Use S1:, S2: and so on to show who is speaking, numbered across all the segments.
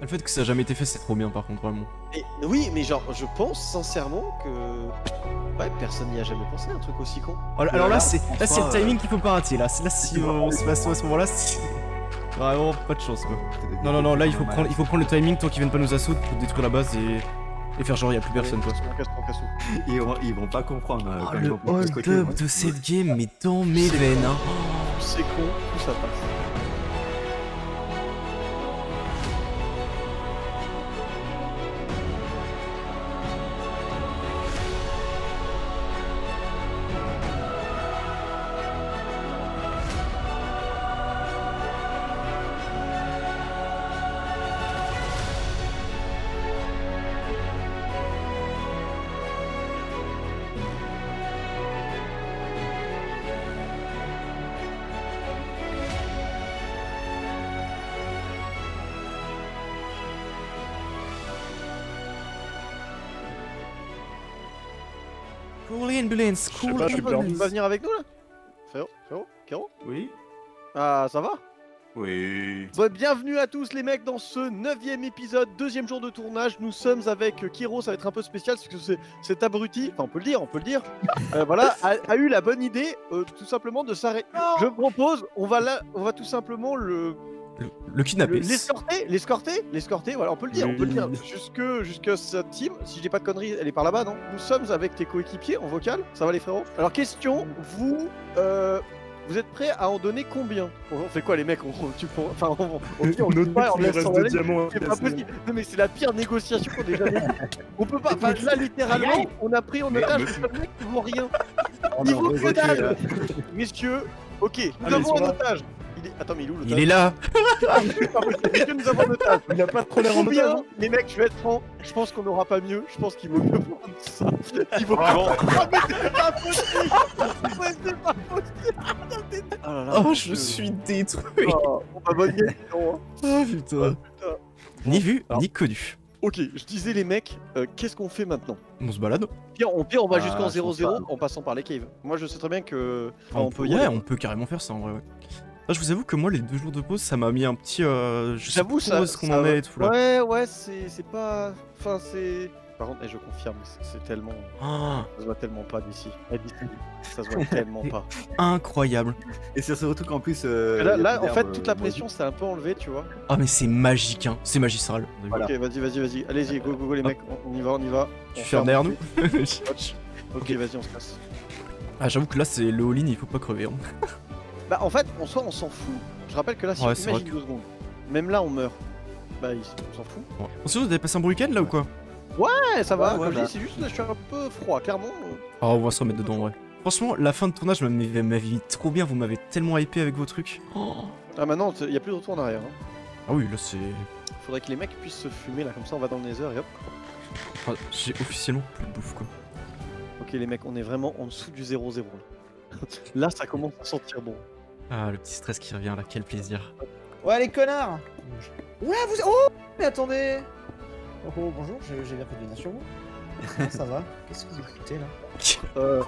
S1: Le fait que ça a jamais été fait, c'est trop bien par contre, vraiment.
S2: Et, oui, mais genre, je pense sincèrement que... Ouais, personne n'y a jamais pensé à un truc aussi con.
S1: Alors là, c'est le timing qu'il faut pas rater. Là, si on se passe à ce moment-là, c'est vraiment pas de chance quoi. Non, là il faut prendre le timing tant qu'ils viennent pas nous assaut pour détruire la base et faire genre y'a plus personne quoi.
S3: Ils vont pas comprendre.
S1: Oh, le hold-up de cette game, mais dans mes veines hein.
S2: C'est con, tout ça passe.
S1: Cool ambulance, cool
S2: Tu peux
S1: ambulance.
S2: pas venir avec nous là? Frérot, Kero?
S3: Oui.
S2: Ah, ça va?
S3: Oui.
S2: Bon, bienvenue à tous les mecs dans ce 9ème épisode, 2ème jour de tournage. Nous sommes avec Kero, ça va être un peu spécial parce que cet abruti, enfin on peut le dire, voilà, a eu la bonne idée tout simplement de s'arrêter. Je propose, on va tout simplement le
S1: kidnapper.
S2: L'escorter, voilà, on peut le dire, jusque sa team, si je dis pas de conneries, elle est par là-bas, non? Nous sommes avec tes coéquipiers en vocal, ça va les frérots? Alors question, vous êtes prêts à en donner combien? On fait quoi les mecs? On laisse en aller. C'est pas possible. Non mais c'est la pire négociation qu'on ait jamais eue. On peut pas, enfin là littéralement, on a pris en otage le mec qui vaut rien. Il vaut que dalle. Messieurs, ok, nous avons un otage. Attends, mais il est où l'otage?
S1: Il est là.
S2: Messieurs, nous avons un otage.
S4: Il a pas trop l'air en
S2: Combien?
S4: otage.
S2: Les mecs, je vais être franc, je pense qu'on n'aura pas mieux. Je pense qu'il vaut mieux prendre ça. Il vaut Ah mais c'est pas possible. C'est pas possible. Oh là là,
S1: Oh, je suis détruit.
S2: Oh, bonne game, non, hein.
S1: Oh putain. Ni vu, ni connu.
S2: Ok, je disais les mecs, qu'est-ce qu'on fait maintenant?
S1: On se balade.
S2: Au pire, on va jusqu'en
S3: je pense
S2: 0-0
S3: pas.
S2: en passant par les caves. Moi, je sais très bien que on peut y
S1: Ouais,
S2: aller.
S1: on peut carrément faire ça en vrai. Ouais. Là, je vous avoue que moi, les 2 jours de pause, ça m'a mis un petit. Je sais
S2: J'avoue,
S1: pas trop où est-ce qu'on en est et tout là.
S2: Ouais, c'est pas. Enfin, c'est. Par contre, je confirme, c'est tellement.
S1: Ah,
S2: Ça se voit tellement pas d'ici. Ça se voit tellement pas.
S1: incroyable.
S3: Et c'est surtout qu'en plus.
S2: Là, en fait, toute la pression s'est un peu enlevée, tu vois.
S1: Ah, mais c'est magique, hein. C'est magistral.
S3: Voilà.
S2: Ok, vas-y. Allez-y, go, les mecs. On y va.
S1: Tu
S2: On
S1: fermes derrière nous.
S2: Ok, vas-y, on se passe.
S1: Ah, j'avoue que là, c'est le all-in, il faut pas crever. Hein.
S2: Bah, en fait, en soi, on s'en fout. Je rappelle que là, si
S1: Ouais,
S2: on
S1: c'est
S2: imagine
S1: vrai
S2: 2 secondes, même là, on meurt. Bah, on s'en fout.
S1: Ouais. On s'est dit, vous avez passé un bon week-end là ou quoi?
S2: Ouais, ça va,
S3: Ouais,
S2: comme je
S3: bah.
S2: dis, c'est juste là, je suis un peu froid, clairement.
S1: Ah, on va se remettre dedans, ouais. Franchement, la fin de tournage m'avait mis trop bien, vous m'avez tellement hypé avec vos trucs. Oh.
S2: Ah, maintenant, il y a plus de retour en arrière. Hein.
S1: Ah oui, là c'est.
S2: Faudrait que les mecs puissent se fumer là, comme ça on va dans le nether et hop.
S1: Ah, j'ai officiellement plus de bouffe quoi.
S2: Ok, les mecs, on est vraiment en dessous du 0-0 là. Là, ça commence à sentir bon.
S1: Ah, le petit stress qui revient là, quel plaisir.
S4: Ouais, les connards. Ouais, vous. Oh, mais attendez. Oh, bonjour, j'ai bien fait de venir sur vous. Comment ça va? Qu'est-ce que vous écoutez là?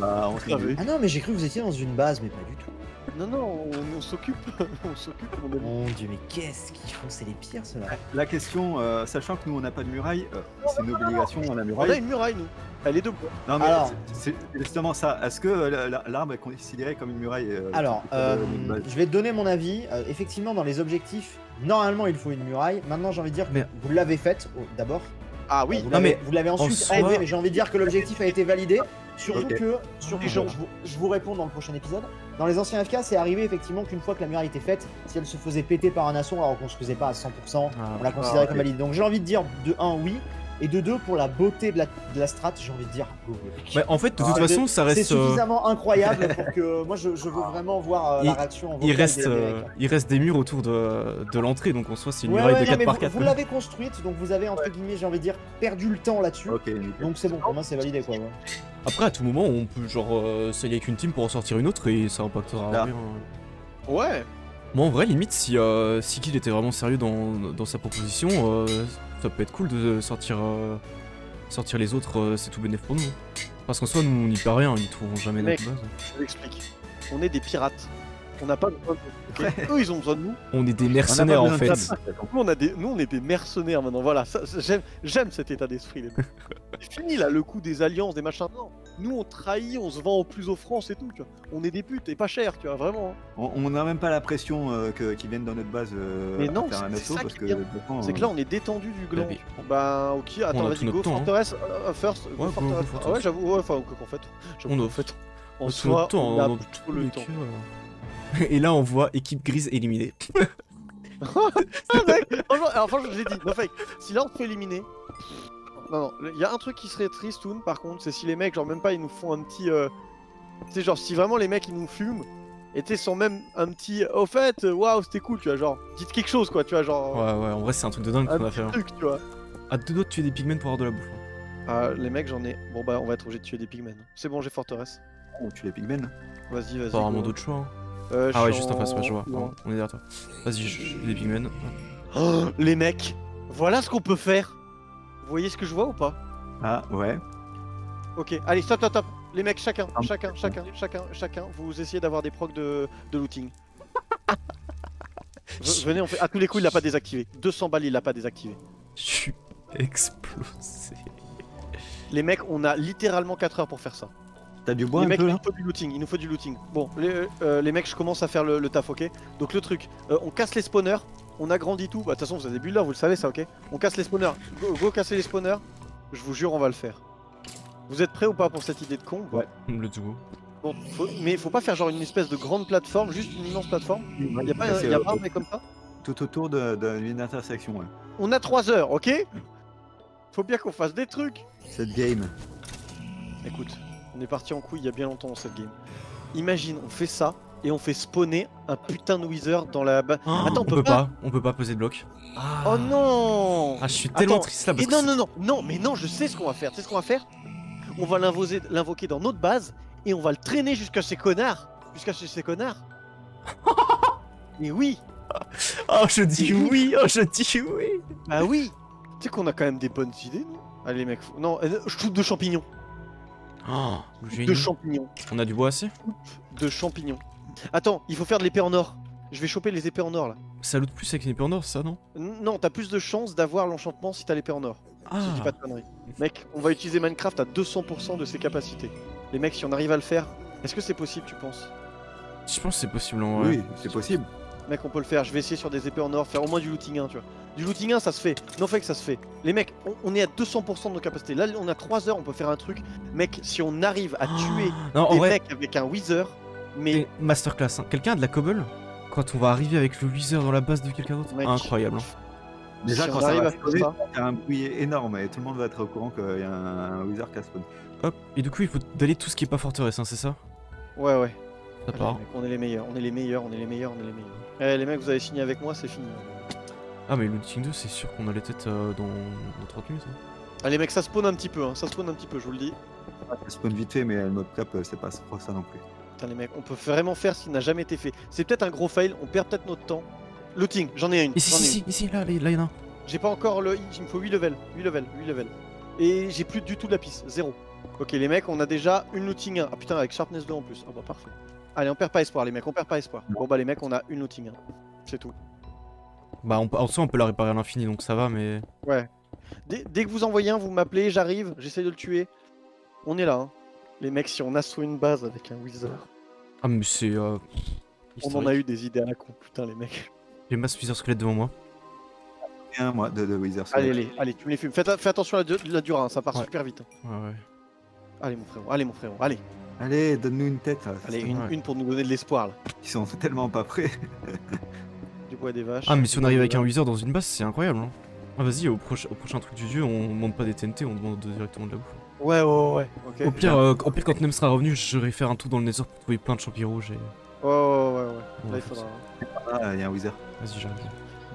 S3: Bah, on s'est vu.
S4: Ah non, mais j'ai cru que vous étiez dans une base, mais pas du tout.
S2: Non, on s'occupe. On s'occupe, mon ami.
S4: Mon dieu, mais qu'est-ce qu'ils font? C'est les pires ceux-là.
S3: La question, sachant que nous on n'a pas de muraille, c'est une obligation à la
S2: On a
S3: muraille.
S2: une muraille, nous. Elle est debout.
S3: Non mais
S4: Alors.
S3: c'est justement ça. Est-ce que l'arbre est considéré comme une muraille
S4: Alors,
S3: une base.
S4: je vais te donner mon avis. Effectivement, dans les objectifs, normalement, il faut une muraille. Maintenant, j'ai envie de dire que
S1: Mais-
S4: vous l'avez faite d'abord.
S2: Ah oui.
S4: Vous
S1: Non, mais
S4: l'avez ensuite
S1: en soi-
S4: aidé, mais j'ai envie de dire que l'objectif a été validé. Surtout
S3: Ok.
S4: que,
S2: gens.
S4: je vous réponds dans le prochain épisode. Dans les anciens FK, c'est arrivé effectivement qu'une fois que la muraille était faite, si elle se faisait péter par un assaut alors qu'on se faisait pas à 100%,
S1: Ah,
S4: on la considérait
S2: ouais.
S4: comme valide. Donc j'ai envie de dire de 1 oui, et de 2 pour la beauté de la strat, j'ai envie de dire go.
S1: Bah, en fait, de toute
S4: Ah,
S1: façon, ça
S4: C'est
S1: reste.
S4: suffisamment incroyable pour que moi je veux vraiment voir la réaction en
S1: Il
S4: vocale
S1: reste,
S4: des mecs.
S1: il reste des murs autour de l'entrée, donc en soi, c'est une
S4: Ouais,
S1: muraille
S4: ouais,
S1: de
S4: non,
S1: 4
S4: mais
S1: par
S4: vous,
S1: 4.
S4: vous l'avez construite, donc vous avez entre guillemets, j'ai envie de dire, perdu le temps là-dessus.
S3: Ok, nickel.
S4: Donc c'est bon, pour moi c'est validé quoi. Ouais.
S1: Après, à tout moment, on peut genre s'allier avec une team pour en sortir une autre et ça impactera
S3: Là.
S1: rien.
S2: Ouais.
S1: Moi, en vrai, limite, si Kill était vraiment sérieux dans sa proposition, ça peut être cool de sortir les autres, c'est tout bénéf pour nous. Parce qu'en soi, nous, on n'y peut rien, ils trouveront jamais
S2: Mec.
S1: notre base.
S2: Je vous explique. On est des pirates. On n'a pas besoin de... ok. Eux, ils ont besoin de nous.
S1: On est des mercenaires en fait.
S2: Nous, on est des mercenaires maintenant. Voilà, j'aime cet état d'esprit. C'est fini là, le coup des alliances, des machins. Non, nous on trahit, on se vend au plus offrant, c'est tout. Tu vois. On est des putes et pas cher, tu vois, vraiment.
S3: On n'a même pas la pression qu'ils viennent dans notre base
S2: mais non,
S3: faire un
S2: c'est
S3: assaut
S2: ça
S3: parce
S2: qui
S3: que
S2: est bien. C'est que là, on est détendu du gland. Bah, ok, attends, vas-y, go Fortress first. Go Fortress. Ah ouais, j'avoue, ouais, enfin, en fait,
S1: on
S2: fait, en
S1: tout
S2: soi,
S1: notre temps,
S2: on a
S1: dans
S2: tout le temps.
S1: Et là, on voit équipe grise éliminée.
S2: Alors franchement, je l'ai dit, non fake, si là on se fait éliminer... Non, il y a un truc qui serait tristoun par contre, c'est si les mecs, genre même pas, ils nous font un petit... Tu sais, genre si vraiment les mecs, ils nous fument, et tu sais, sans même un petit... Au fait, waouh, c'était cool, tu vois, genre, dites quelque chose, quoi, tu vois, genre...
S1: Ouais, en vrai, c'est un truc de dingue qu'on a fait.
S2: Un truc, tu vois.
S1: À deux doigts de tuer des pigments pour avoir de la bouffe.
S2: Les mecs, j'en ai... Bon bah, on va être obligé de tuer des pigments. C'est bon, j'ai Forteresse.
S3: On tue les pigments.
S2: Vas-y.
S1: Pas vraiment d'autre choix. Hein. Ah ouais, juste en face, ouais, je vois. On est derrière toi. Vas-y, j'ai des pigments.
S2: Oh, les mecs, voilà ce qu'on peut faire. Vous voyez ce que je vois ou pas?
S3: Ah ouais.
S2: Ok, allez, stop. Les mecs, chacun, vous essayez d'avoir des procs de looting. Venez, on fait... À tous les coups, il l'a pas désactivé. 200 balles, il l'a pas désactivé.
S1: Je suis explosé.
S2: Les mecs, on a littéralement 4 heures pour faire ça.
S3: T'as du bois
S2: les
S3: un
S2: mecs,
S3: peu,
S2: il nous faut du looting. Bon, les mecs, je commence à faire le taf, ok? Donc le truc, on casse les spawners, on agrandit tout. Bah, de toute façon, vous avez des builders, vous le savez ça, ok? On casse les spawners. Go casser les spawners. Je vous jure, on va le faire. Vous êtes prêts ou pas pour cette idée de con?
S3: Ouais.
S1: Let's go.
S2: Bon, mais faut pas faire genre une espèce de grande plateforme, juste une immense plateforme. Y'a pas un mec comme ça?
S3: Tout autour d'une intersection, ouais.
S2: On a 3 heures, ok? Faut bien qu'on fasse des trucs.
S3: Cette game.
S2: Écoute, on est parti en couille il y a bien longtemps dans cette game. Imagine, on fait ça et on fait spawner un putain de wither dans la base. Attends,
S1: on peut pas poser de bloc.
S2: Oh non!
S1: Ah, je suis tellement triste là parce
S2: que non, je sais ce qu'on va faire. Tu sais ce qu'on va faire? On va l'invoquer dans notre base et on va le traîner jusqu'à chez ces connards. Mais oui!
S1: Oh, je dis oui!
S2: Bah oui! Tu sais qu'on a quand même des bonnes idées, nous? Allez, mec, non, je shoot de champignons.
S1: Oh,
S2: de champignons.
S1: On a du bois assez?
S2: De champignons. Attends, il faut faire de l'épée en or. Je vais choper les épées en or là.
S1: Ça loot plus avec une épée en or, ça, non?
S2: Non, t'as plus de chances d'avoir l'enchantement si t'as l'épée en or.
S1: Ah.
S2: Si je dis pas de conneries. Mec, on va utiliser Minecraft à 200% de ses capacités. Les mecs, si on arrive à le faire, est-ce que c'est possible, tu penses?
S1: Je pense que c'est possible en vrai.
S3: Oui, c'est possible.
S2: Mec, on peut le faire. Je vais essayer sur des épées en or, faire au moins du looting 1, tu vois. Du looting 1, ça se fait. Non, fait que ça se fait. Les mecs, on est à 200% de nos capacités. Là, on a 3 heures, on peut faire un truc. Mec, si on arrive à tuer des mecs avec un wither, mais...
S1: Masterclass, hein. Quelqu'un a de la cobble? Quand on va arriver avec le wither dans la base de quelqu'un d'autre? Incroyable. Hein.
S3: Déjà,
S2: si
S3: quand
S2: on
S3: ça
S2: arrive
S3: va
S2: à faire
S3: spawner,
S2: ça...
S3: il y a un bruit énorme et tout le monde va être au courant qu'il y a un wither qui a spawn.
S1: Hop, et du coup, il faut d'aller tout ce qui est pas forteresse, hein, c'est ça?
S2: Ouais.
S1: Ça
S2: Allez,
S1: part.
S2: mec, on est les meilleurs. Eh, les mecs, vous avez signé avec moi, c'est fini.
S1: Ah, mais looting 2, c'est sûr qu'on a les têtes dans 30 minutes. Hein.
S2: Allez, mec, ça spawn un petit peu, hein. Ça spawn un petit peu, je vous le dis.
S3: Ça spawn vite fait, mais le mob cap, c'est pas trop ça non plus.
S2: Putain, les mecs, on peut vraiment faire ce qui n'a jamais été fait. C'est peut-être un gros fail, on perd peut-être notre temps. Looting, j'en ai une.
S1: Ici, là, il y en a un.
S2: J'ai pas encore le... Il me faut 8 levels. Et j'ai plus du tout de la piste, 0. Ok, les mecs, on a déjà une looting 1. Ah putain, avec sharpness 2 en plus. Ah bah parfait. Allez, on perd pas espoir, les mecs, on perd pas espoir. Bon bah les mecs, on a une looting 1. C'est tout.
S1: Bah en soi on peut la réparer à l'infini donc ça va mais...
S2: Ouais. Dès que vous envoyez un, vous m'appelez, j'arrive, j'essaie de le tuer. On est là hein. Les mecs, si on assaut une base avec un wither...
S1: Ah mais c'est...
S2: on en a eu des idées à la con, putain les mecs.
S1: J'ai masse wither squelette devant moi.
S3: Et un moi de wither.
S2: Allez, tu me les fumes. Fais attention à la dure, hein, ça part super vite.
S1: Ouais.
S2: Allez mon frérot, allez.
S3: Allez, donne-nous une tête là.
S2: Allez, une pour nous donner de l'espoir là.
S3: Ils sont tellement pas prêts.
S2: Du bois des vaches.
S1: Ah mais si on arrive avec un wither dans une base c'est incroyable hein. Ah vas-y au prochain truc du dieu on demande pas des TNT, on demande directement de la bouffe.
S2: Ouais. Okay.
S1: Au pire quand Nem sera revenu je vais faire un tour dans le nether pour trouver plein de champignons rouges et...
S2: Ouais. Là il faudra...
S3: Ah il y a un wither.
S1: Vas-y j'arrive.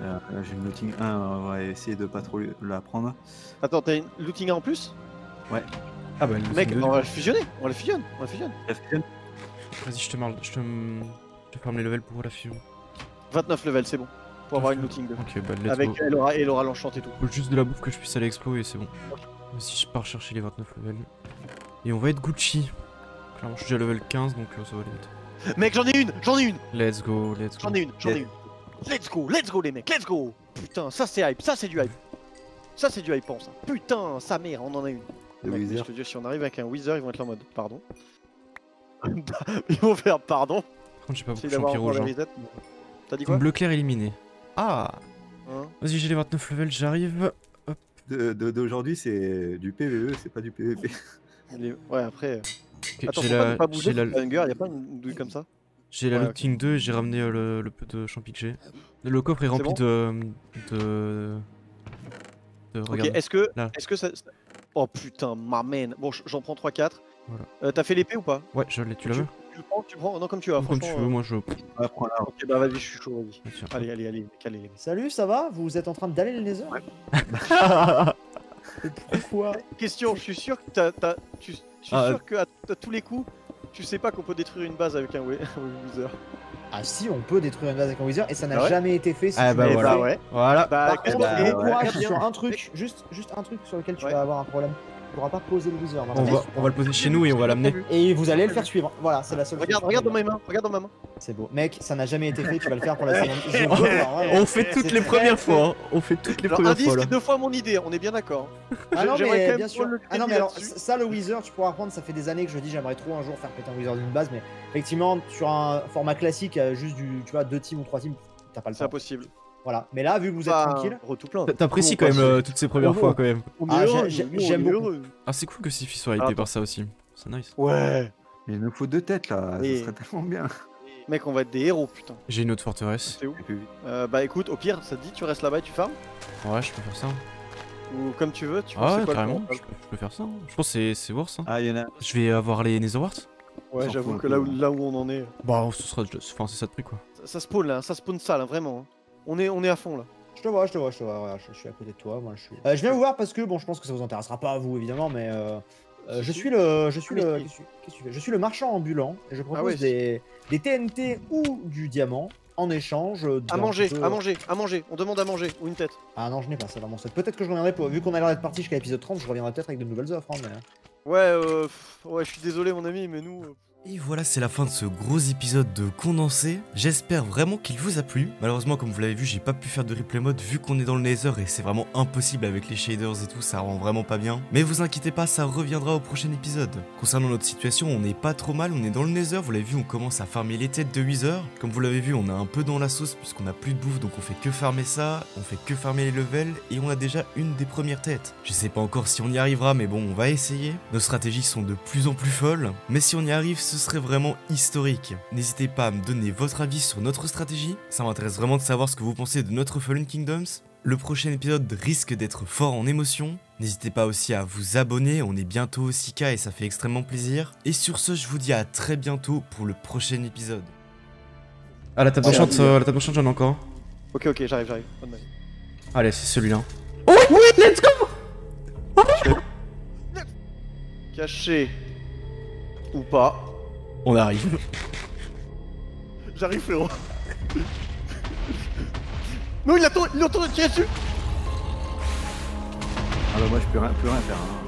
S3: Là j'ai une looting 1, on va essayer de pas trop la prendre.
S2: Attends, t'as une looting 1 en plus?
S3: Ouais.
S1: Ah bah
S2: mec, on va le fusionner,
S3: La fusionne.
S1: Vas-y je te ferme les levels pour la fusion.
S2: 29 levels, c'est bon. Pour avoir une looting 2.
S1: Ok bah let's
S2: avec
S1: go.
S2: elle aura l'enchant et tout.
S1: Faut juste de la bouffe que je puisse aller explo et c'est bon. Vas-y je pars chercher les 29 levels. Et on va être Gucci. Clairement je suis déjà level 15 donc ça va aller vite.
S2: Mec, j'en ai une.
S1: Let's go, let's go.
S2: J'en ai une. Let's go les mecs, let's go. Putain, ça c'est hype, ça c'est du hype. Ça c'est du hypant ça. Putain, sa mère, on en a une.
S3: Le
S2: Mec,
S3: Wither.
S2: je te dis, si on arrive avec un Wither, ils vont être là en mode pardon. Ils vont faire pardon.
S1: Par contre, j'ai pas beaucoup
S2: C'est
S1: de champi
S2: d'avoir encore
S1: rouge.
S2: la
S1: Hein.
S2: reset. T'as dit quoi?
S1: Bleu clair éliminé. Ah.
S2: Hein.
S1: Vas-y, j'ai les 29 levels, j'arrive.
S3: D'aujourd'hui, c'est du PVE, c'est pas du PVP.
S2: Ouais, après.
S1: Ok,
S2: Attends,
S1: j'ai
S2: faut pas
S1: la,
S2: ne pas bouger,
S1: j'ai la,
S2: Hunger, y'a pas une douille comme ça?
S1: j'ai la
S2: Ouais,
S1: looting 2 et j'ai ramené le peu de champi que j'ai. Le coffre est rempli
S2: bon
S1: de...
S2: Ok,
S1: Regarde. Là.
S2: est-ce que ça. Oh putain, ma man. Bon, j'en prends 3-4.
S1: Voilà.
S2: T'as fait l'épée ou pas?
S1: Ouais, je l'ai, tu la veux?
S2: Tu prends, non, comme tu veux.
S1: Comme tu
S2: franchement,
S1: veux, moi je...
S3: Ah, prends là.
S2: Ok, bah vas-y, je suis chaud, vas-y.
S1: Tiens.
S2: Allez, calez.
S4: Salut, ça va? Vous êtes en train d'aller le Nether? Et pourquoi?
S2: Question, je suis sûr que je suis
S1: Ah,
S2: sûr que à tous les coups, tu sais pas qu'on peut détruire une base avec un Wither.
S4: Ah si, on peut détruire une base avec un Wither et ça n'a
S2: Ah ouais
S4: jamais été fait si
S1: Ah
S4: tu
S1: bah
S4: l'avais
S1: voilà.
S4: fait.
S2: Bah ouais.
S1: Voilà.
S2: Bah,
S4: Par contre,
S3: bah,
S4: bon
S3: ouais.
S4: courage
S2: Regarde
S4: sur
S2: bien.
S4: un truc, juste un truc sur lequel tu
S2: Ouais.
S4: vas avoir un problème. Tu pourras pas poser le Wither.
S1: On va le poser chez nous et on va l'amener.
S4: Et vous allez le faire suivre. Voilà, c'est la seule
S2: Regarde
S4: chose.
S2: dans ma main.
S4: C'est beau. Mec, ça n'a jamais été fait, tu vas le faire pour la seconde. Je veux, vraiment.
S1: On fait toutes
S4: C'est
S1: les
S4: très,
S1: premières
S4: très-
S1: fois. Hein. On fait toutes les
S2: Alors,
S1: premières
S2: indice,
S1: fois là.
S2: c'est 2 fois mon idée, on est bien d'accord.
S4: Ah non,
S2: J'aimerais quand
S4: mais
S2: même
S4: bien sûr.
S2: prendre le
S4: Ah non, mais
S2: crédit
S4: alors,
S2: là-dessus.
S4: ça, le Wither, tu pourras apprendre. Ça fait des années que je dis, j'aimerais trop un jour faire péter un Wither d'une base, mais effectivement, sur un format classique, juste tu vois, 2 teams ou 3 teams, t'as pas le
S2: C'est
S4: temps.
S2: impossible.
S4: Voilà. Mais là, vu que vous êtes tranquille.
S2: Tout plein.
S1: T'apprécies quand même toutes ces premières fois quand même.
S4: Ah, j'aime beaucoup.
S1: Ah c'est cool que Sifi soit hypé par ça aussi. C'est nice.
S2: Ouais.
S3: Il nous faut 2 têtes là,
S2: Et-
S3: ça serait tellement bien.
S2: Mec, on va être des héros, putain.
S1: J'ai une autre forteresse.
S2: C'est où?
S3: Et puis,
S2: Bah écoute, au pire, ça te dit, tu restes là-bas et tu farmes?
S1: Ouais, je peux faire ça.
S2: Ou comme tu veux, tu
S1: Ah
S2: c'est
S1: ouais,
S2: quoi le
S1: carrément.
S2: plan?
S1: Je peux faire ça. Hein. Je pense que c'est worth. Hein.
S3: Ah, il y en a.
S1: Je vais avoir les Netherwarts.
S2: Ouais,
S3: s'en
S2: j'avoue
S3: fout
S2: que
S3: un peu,
S2: là où on en est,
S1: Bah, ce sera. Enfin, c'est ça de prix quoi.
S2: ça spawn là, ça spawn ça là, vraiment. Hein. On est à fond là.
S4: Je te vois, voilà, je suis à côté de toi, moi je suis. Je viens vous voir parce que bon, je pense que ça vous intéressera pas à vous évidemment, mais je suis le marchand ambulant et je propose
S2: Ah ouais,
S4: des TNT ou du diamant en échange.
S2: À manger. On demande à manger ou une tête.
S4: Ah non, je n'ai pas ça dans mon set. Peut-être que je reviendrai pour. Vu qu'on a l'air d'être parti jusqu'à l'épisode 30, je reviendrai peut-être avec de nouvelles offres. Hein, mais...
S2: Ouais, je suis désolé mon ami, mais nous.
S1: Et voilà, c'est la fin de ce gros épisode de condensé. J'espère vraiment qu'il vous a plu. Malheureusement, comme vous l'avez vu, j'ai pas pu faire de replay mode vu qu'on est dans le Nether et c'est vraiment impossible avec les shaders et tout, ça rend vraiment pas bien. Mais vous inquiétez pas, ça reviendra au prochain épisode. Concernant notre situation, on est pas trop mal, on est dans le Nether, vous l'avez vu, on commence à farmer les têtes de Wither. Comme vous l'avez vu, on est un peu dans la sauce puisqu'on a plus de bouffe, donc on fait que farmer ça, on fait que farmer les levels et on a déjà une des premières têtes. Je sais pas encore si on y arrivera, mais bon, on va essayer. Nos stratégies sont de plus en plus folles, mais si on y arrive, ce serait vraiment historique. N'hésitez pas à me donner votre avis sur notre stratégie, ça m'intéresse vraiment de savoir ce que vous pensez de notre Fallen Kingdoms. Le prochain épisode risque d'être fort en émotion. N'hésitez pas aussi à vous abonner, on est bientôt au 6K et ça fait extrêmement plaisir. Et sur ce, je vous dis à très bientôt pour le prochain épisode. Ah, la table d'enchant, j'en ai encore.
S2: Ok, j'arrive. Bonne main.
S1: Allez, c'est celui-là.
S2: Caché. Ou pas.
S1: On arrive.
S2: J'arrive frérot. Non, il a tourné, tiré dessus.
S3: Ah bah moi je peux rien faire. Hein.